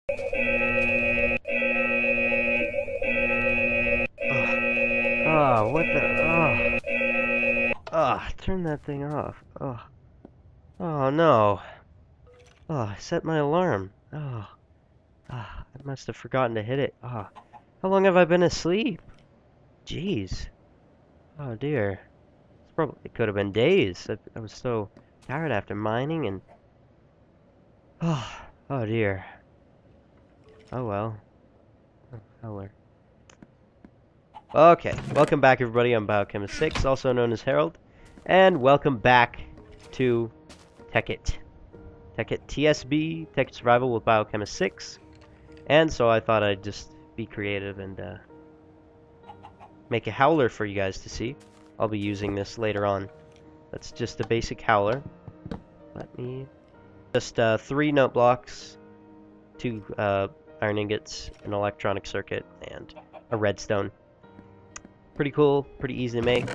Oh, what the? Oh, turn that thing off. Oh no. Oh, I set my alarm. I must have forgotten to hit it. How long have I been asleep? Jeez. Oh dear. It could have been days. I was so tired after mining and. Oh dear. Oh well. Oh, howler. Okay, welcome back everybody. I'm Biochemist6, also known as Harold, and welcome back to Tekkit. Tekkit TSB, Tekkit Survival with Biochemist6. And so I thought I'd just be creative and make a howler for you guys to see. I'll be using this later on. That's just a basic howler. Let me... Just 3 note blocks, 2 iron ingots, an electronic circuit, and a redstone. Pretty cool, pretty easy to make.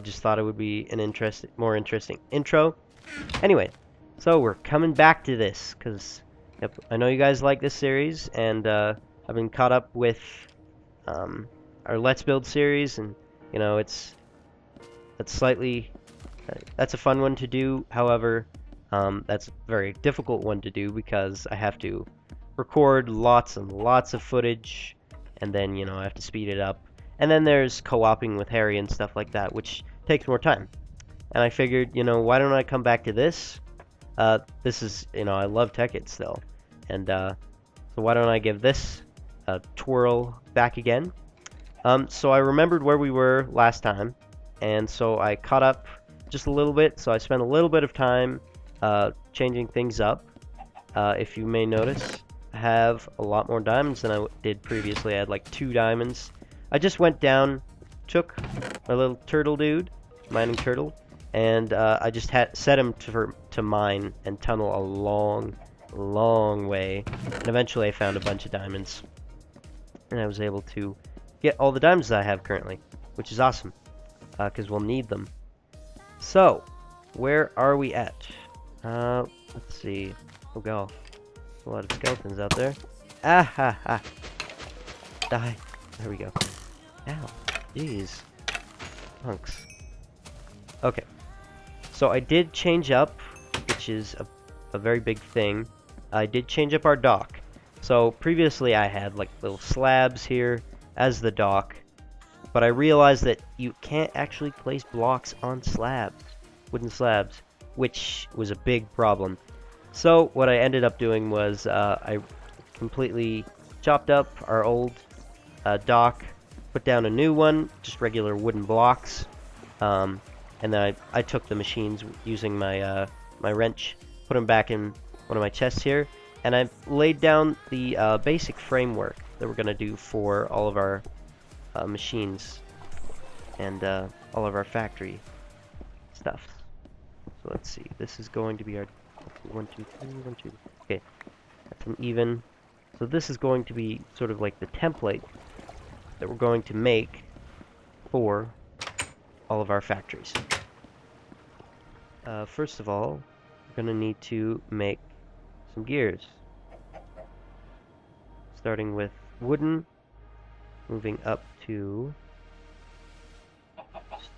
Just thought it would be an more interesting intro. Anyway, so we're coming back to this, because I know you guys like this series, and I've been caught up with our Let's Build series, and you know, that's a fun one to do. However, that's a very difficult one to do because I have to record lots and lots of footage, and then, you know, I have to speed it up. And then there's co-oping with Harry and stuff like that, which takes more time. And I figured, you know, why don't I come back to this? This is, you know, I love Tekkit still. And so why don't I give this a twirl back again? So I remembered where we were last time, and so I caught up just a little bit. So I spent a little bit of time changing things up. If you may notice, I have a lot more diamonds than I did previously. I had like 2 diamonds. I just went down, took my little turtle dude, mining turtle, and I just set him to mine and tunnel a long way. And eventually I found a bunch of diamonds. And I was able to get all the diamonds that I have currently, which is awesome, because we'll need them. So, where are we at? Let's see. Oh god, a lot of skeletons out there. Ah ha ha! Die. There we go. Ow. Jeez. Punks. Okay. So I did change up, which is a very big thing. I did change up our dock. So previously I had like little slabs here as the dock, but I realized that you can't actually place blocks on slabs, wooden slabs, which was a big problem. So what I ended up doing was I completely chopped up our old dock, put down a new one, just regular wooden blocks, and then I took the machines using my my wrench, put them back in one of my chests here, and I laid down the basic framework that we're gonna do for all of our machines and all of our factory stuff. So let's see. This is going to be our 1, 2, 3, 1, 2. Okay, that's an even. So this is going to be sort of like the template that we're going to make for all of our factories. First of all, we're going to need to make some gears. Starting with wooden, moving up to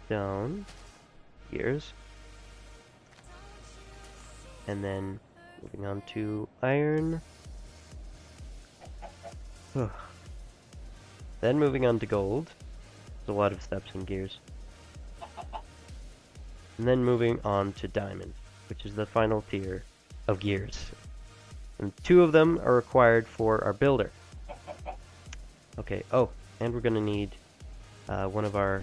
stone gears, and then moving on to iron. Then moving on to gold. There's a lot of steps in gears. And then moving on to diamond, which is the final tier of gears. And 2 of them are required for our builder. Okay, oh, and we're going to need one of our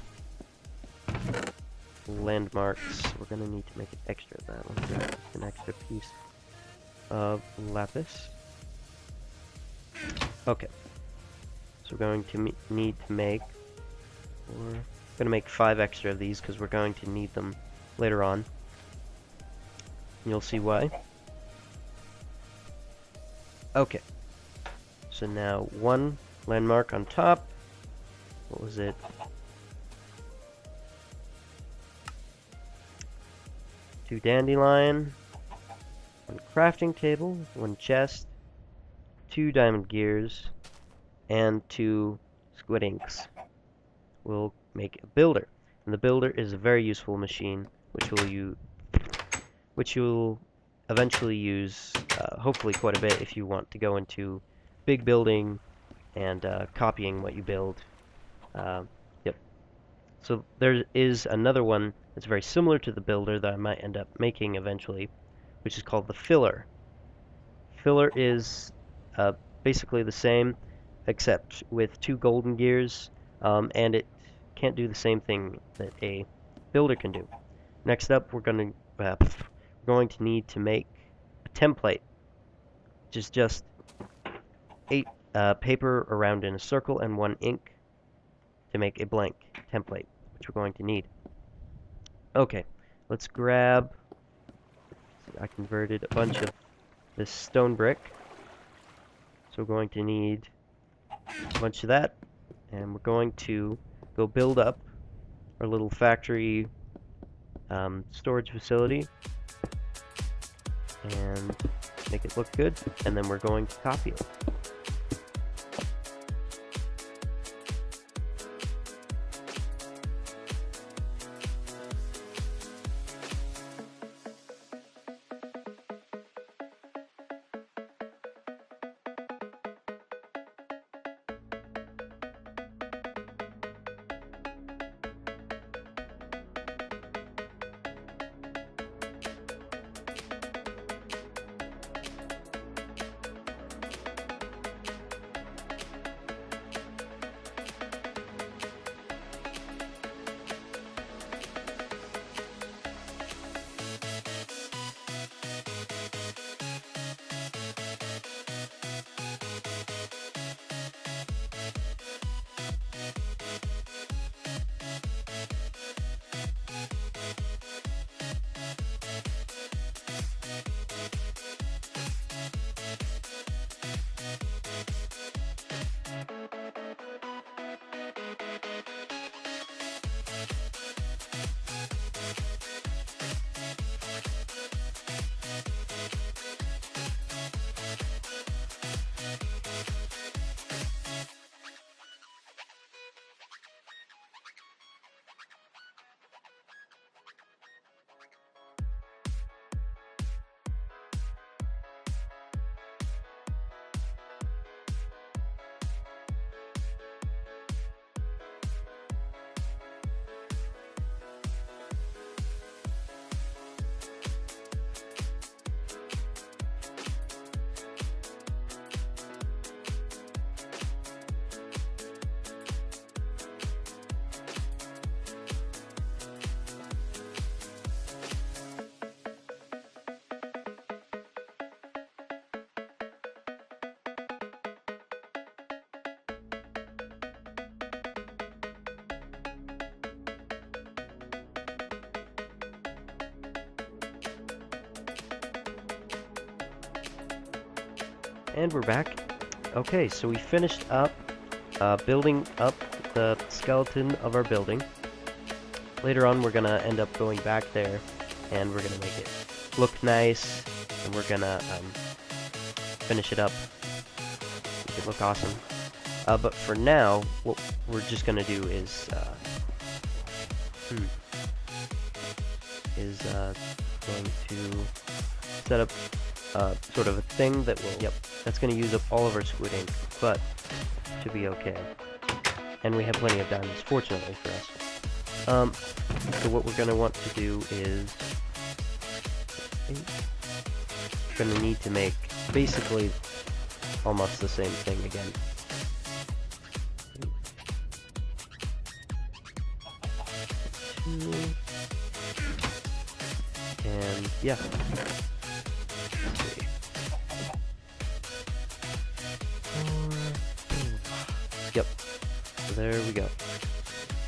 landmarks. We're going to need to make an extra of that one. An extra piece of lapis. Okay. So we're going to need to make, we're going to make 5 extra of these because we're going to need them later on. You'll see why. Okay. So now 1 landmark on top. What was it? 2 dandelion, 1 crafting table, 1 chest, 2 diamond gears, and 2 squid inks. We'll make a builder. And the builder is a very useful machine, which you'll eventually use, hopefully quite a bit if you want to go into big building and copying what you build. Yep. So there is another one that's very similar to the builder that I might end up making eventually, which is called the filler. Filler is basically the same, except with 2 golden gears, and it can't do the same thing that a builder can do. Next up, we're going to need to make a template, which is just 8 paper around in a circle and 1 ink to make a blank template, which we're going to need. Okay, let's grab. I converted a bunch of this stone brick, so we're going to need a bunch of that, and we're going to go build up our little factory storage facility and make it look good, and then we're going to copy it. And we're back. Okay, so we finished up building up the skeleton of our building. Later on, we're gonna end up going back there, and we're gonna make it look nice, and we're gonna finish it up, make it look awesome. But for now, what we're just gonna do is going to set up sort of a thing that will, that's going to use up all of our squid ink, but should be okay. And we have plenty of diamonds, fortunately for us. So what we're going to want to do is, we're going to need to make basically almost the same thing again. And yeah. Yep. So there we go.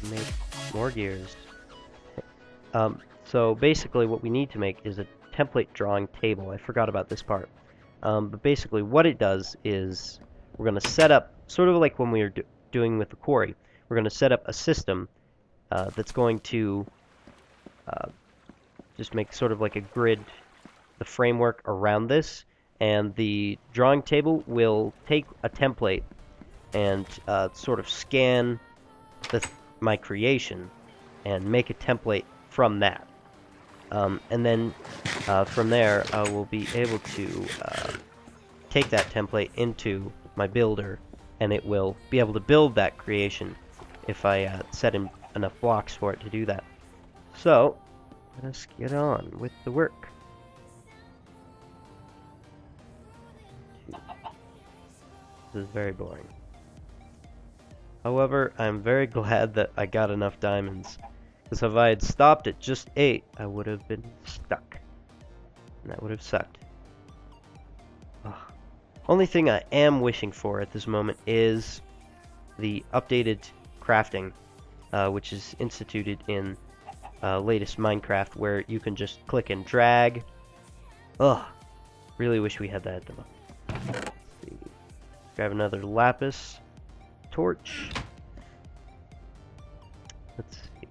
Make more gears. So basically what we need to make is a template drawing table. I forgot about this part. But basically what it does is we're going to set up, sort of like when we were doing with the quarry, we're going to set up a system that's going to just make sort of like a grid, the framework around this, and the drawing table will take a template and sort of scan my creation and make a template from that. And then from there, I will be able to take that template into my builder, and it will be able to build that creation if I set in enough blocks for it to do that. So, let us get on with the work. This is very boring. However, I'm very glad that I got enough diamonds, because if I had stopped at just 8, I would have been stuck, and that would have sucked. Ugh. Only thing I am wishing for at this moment is the updated crafting, which is instituted in latest Minecraft, where you can just click and drag. Ugh, really wish we had that at the moment. Let's see. Grab another lapis torch. Let's see.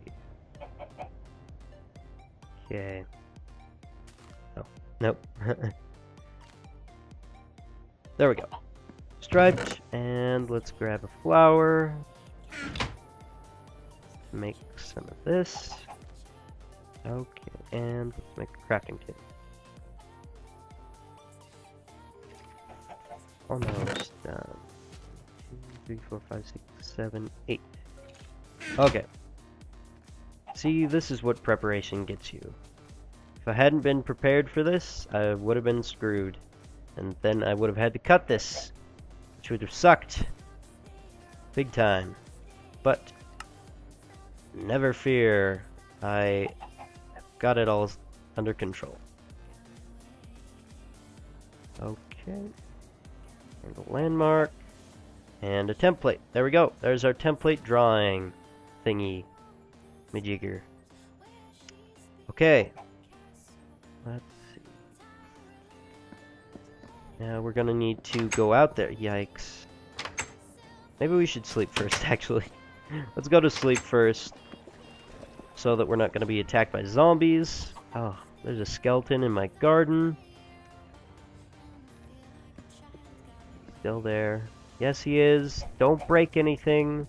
Okay. Oh, nope. There we go. Striped, and let's grab a flower. Make some of this. Okay, and let's make a crafting table. Almost done. 2, 3, 4, 5, 6, 7, 8. Okay. See, this is what preparation gets you. If I hadn't been prepared for this, I would have been screwed. And then I would have had to cut this, which would have sucked big time. But never fear, I have got it all under control. Okay. And a landmark. And a template. There we go. There's our template drawing thingy. Majigger. Okay. Let's see. Now we're gonna need to go out there. Yikes. Maybe we should sleep first, actually. Let's go to sleep first, so that we're not gonna be attacked by zombies. Oh, there's a skeleton in my garden. Still there. Yes, he is. Don't break anything.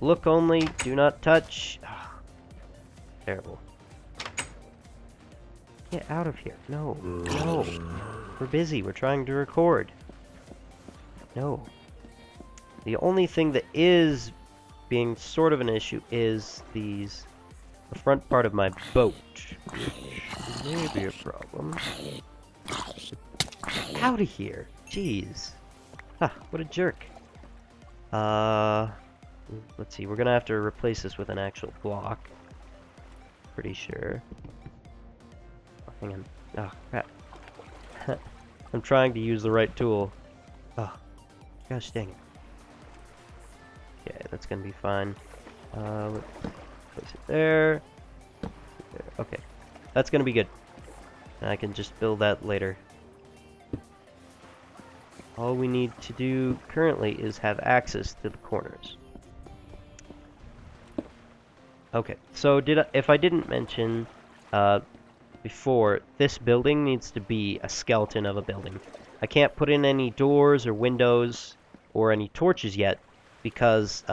Look only. Do not touch. Oh, terrible. Get out of here. No. No. We're busy. We're trying to record. No. The only thing that is being sort of an issue is the front part of my boat, which may be a problem. Out of here. Jeez. Huh, what a jerk. Let's see. We're gonna have to replace this with an actual block. Pretty sure. Oh, hang on. Oh, crap. I'm trying to use the right tool. Oh, gosh dang it. Okay, that's gonna be fine. Let's place it there. Okay, that's gonna be good. And I can just build that later. All we need to do currently is have access to the corners. Okay, so if I didn't mention before, this building needs to be a skeleton of a building. I can't put in any doors or windows or any torches yet, because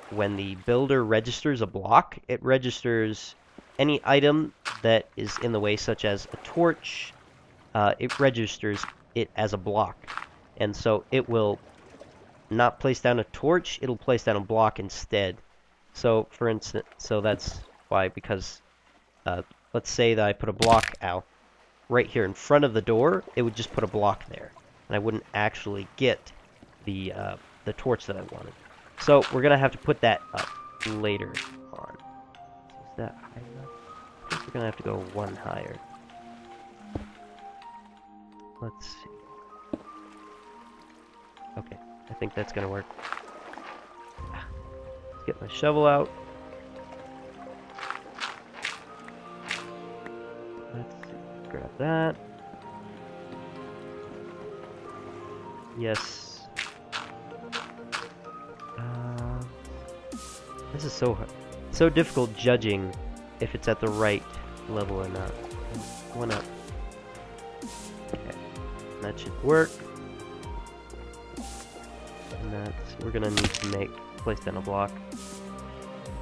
when the builder registers a block, it registers any item that is in the way, such as a torch. It registers it as a block, and so it will not place down a torch, it'll place down a block instead. So for instance, so that's why, because let's say that I put a block out right here in front of the door, it would just put a block there, and I wouldn't actually get the torch that I wanted. So we're gonna have to put that up later on. Is that high enough? I think we're gonna have to go one higher. Let's see. Okay, I think that's gonna work. Let's get my shovel out. Let's see. Grab that. Yes. This is so difficult judging if it's at the right level or not. Why not? That should work. And we're gonna need to place down a block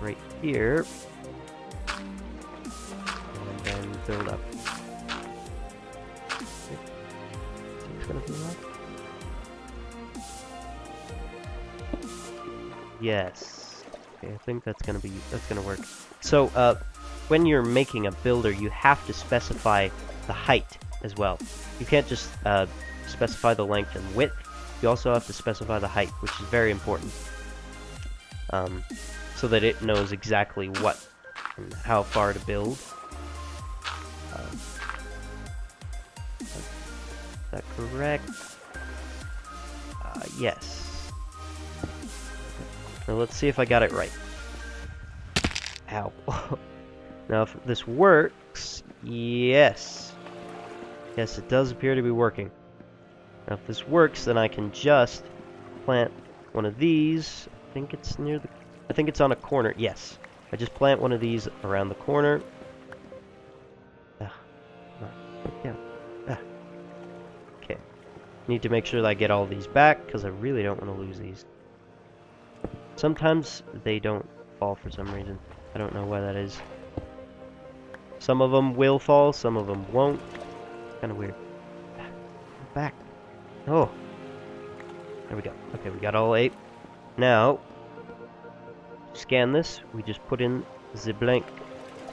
right here. And then build up. It's gonna be that. Yes. Okay, I think that's gonna work. So, when you're making a builder, you have to specify the height as well. You can't just specify the length and width. You also have to specify the height, which is very important, so that it knows exactly what and how far to build. Is that correct? Yes. Now let's see if I got it right. Ow. Now if this works, yes. Yes, it does appear to be working. Now if this works, then I can just plant one of these. I think it's on a corner. Yes. I just plant one of these around the corner. Yeah. Okay. Need to make sure that I get all these back, because I really don't want to lose these. Sometimes they don't fall for some reason. I don't know why that is. Some of them will fall, some of them won't. Kind of weird. Back. Oh. There we go. Okay, we got all 8. Now, scan this. We just put in the blank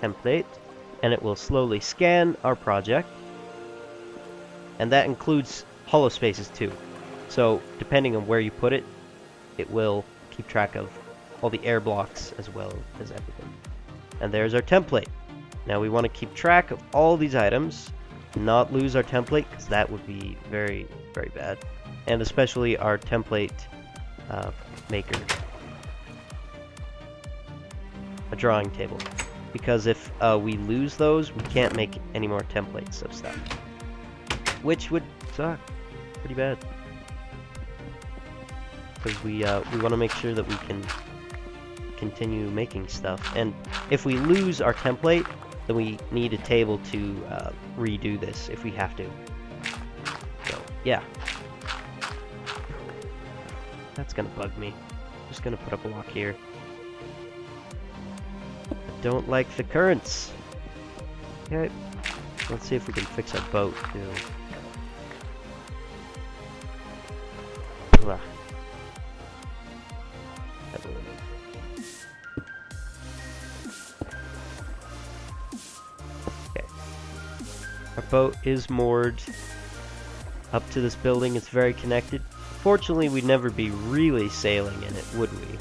template, and it will slowly scan our project. And that includes hollow spaces too. So, depending on where you put it, it will keep track of all the air blocks as well as everything. And there's our template. Now we want to keep track of all these items, not lose our template, because that would be very, very bad. And especially our template maker, a drawing table. Because if we lose those, we can't make any more templates of stuff, which would suck pretty bad. Because we want to make sure that we can continue making stuff. And if we lose our template, then we need a table to redo this if we have to. So, yeah. That's gonna bug me. Just gonna put a block here. I don't like the currents. Okay. Let's see if we can fix our boat too. Ugh. Okay. Our boat is moored up to this building. It's very connected. Fortunately, we'd never be really sailing in it, would we?